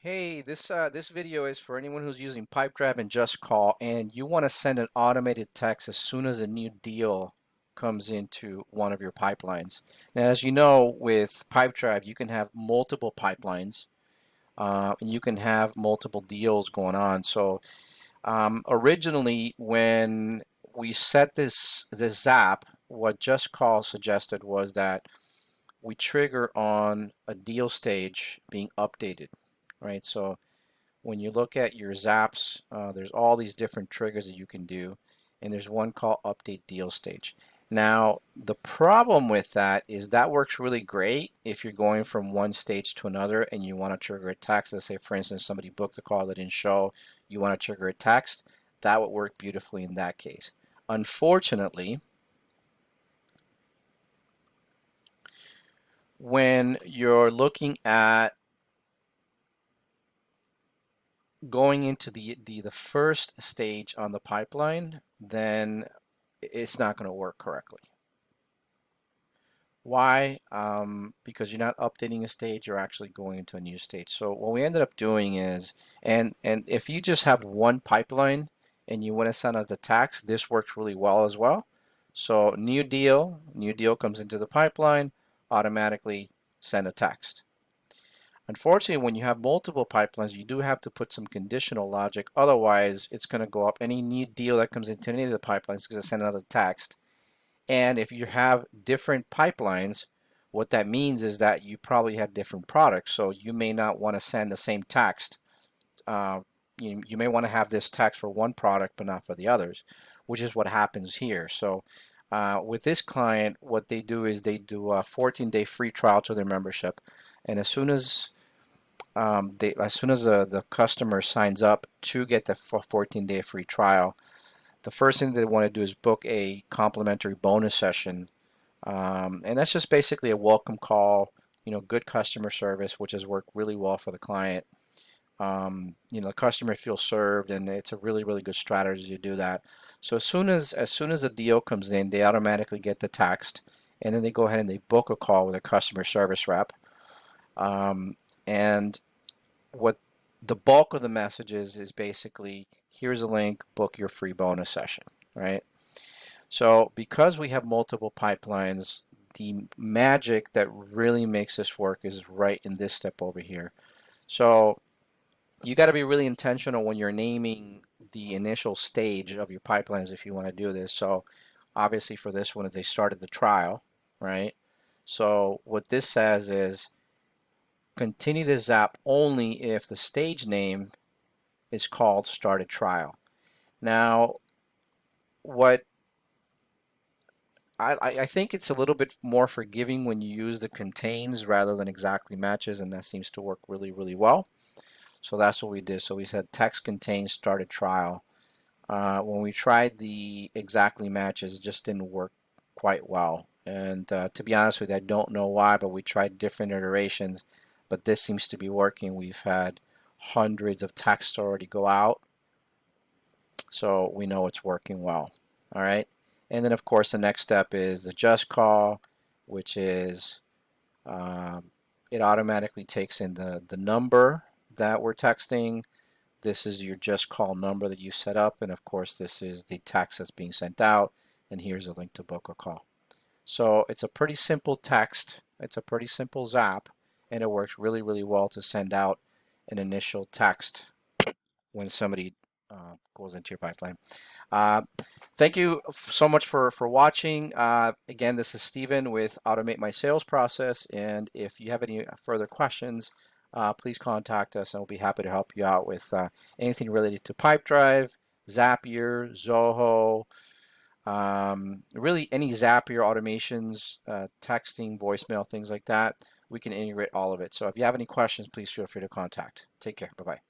Hey, this video is for anyone who's using Pipedrive and Just Call, and you want to send an automated text as soon as a new deal comes into one of your pipelines. Now, as you know, with Pipedrive, you can have multiple pipelines, and you can have multiple deals going on. So, originally, when we set this app, what Just Call suggested was that we trigger on a deal stage being updated, right? So when you look at your zaps, there's all these different triggers that you can do, and there's one called update deal stage. Now, the problem with that is that works really great if you're going from one stage to another and you want to trigger a text. Let's say, for instance, somebody booked a call that didn't show, you want to trigger a text. That would work beautifully in that case. Unfortunately, when you're looking at going into the first stage on the pipeline, then it's not going to work correctly. Why? Because you're not updating a stage, you're actually going into a new stage. So what we ended up doing is, and if you just have one pipeline and you want to send out the text, this works really well as well. So new deal comes into the pipeline, automatically send a text. Unfortunately, when you have multiple pipelines, you do have to put some conditional logic. Otherwise, it's going to go up. Any new deal that comes into any of the pipelines is going to send another text. And if you have different pipelines, what that means is that you probably have different products. So you may not want to send the same text. You may want to have this text for one product, but not for the others, which is what happens here. So with this client, what they do is they do a 14-day free trial to their membership. And as soon as the customer signs up to get the 14-day free trial, the first thing they want to do is book a complimentary bonus session, and that's just basically a welcome call. Good customer service, which has worked really well for the client. The customer feels served, and it's a really, really good strategy to do that. So as soon as the deal comes in, they automatically get the text, and then they go ahead and they book a call with a customer service rep. And what the bulk of the messages is basically, here's a link, book your free bonus session, right? So because we have multiple pipelines, the magic that really makes this work is right in this step over here. So you got to be really intentional when you're naming the initial stage of your pipelines if you want to do this. So obviously for this one, they started the trial, right? So what this says is continue this app only if the stage name is called started trial. Now, what I think it's a little bit more forgiving when you use the contains rather than exactly matches, and that seems to work really, really well. So that's what we did. So we said text contains started trial. When we tried the exactly matches, it just didn't work quite well. And to be honest with you, I don't know why, but we tried different iterations, but this seems to be working. We've had hundreds of texts already go out, so we know it's working well. All right. And then, of course, the next step is the just call, which is um, it automatically takes in the number that we're texting. This is your just call number that you set up. And of course, this is the text that's being sent out. And here's a link to book a call. So it's a pretty simple text. It's a pretty simple zap. And it works really, really well to send out an initial text when somebody goes into your pipeline. Uh, Thank you so much for watching. Again, this is Steven with Automate My Sales Process. And if you have any further questions, please contact us and we'll be happy to help you out with anything related to Pipedrive, Zapier, Zoho, really any Zapier automations, texting, voicemail, things like that. We can integrate all of it. So if you have any questions, please feel free to contact. Take care. Bye-bye.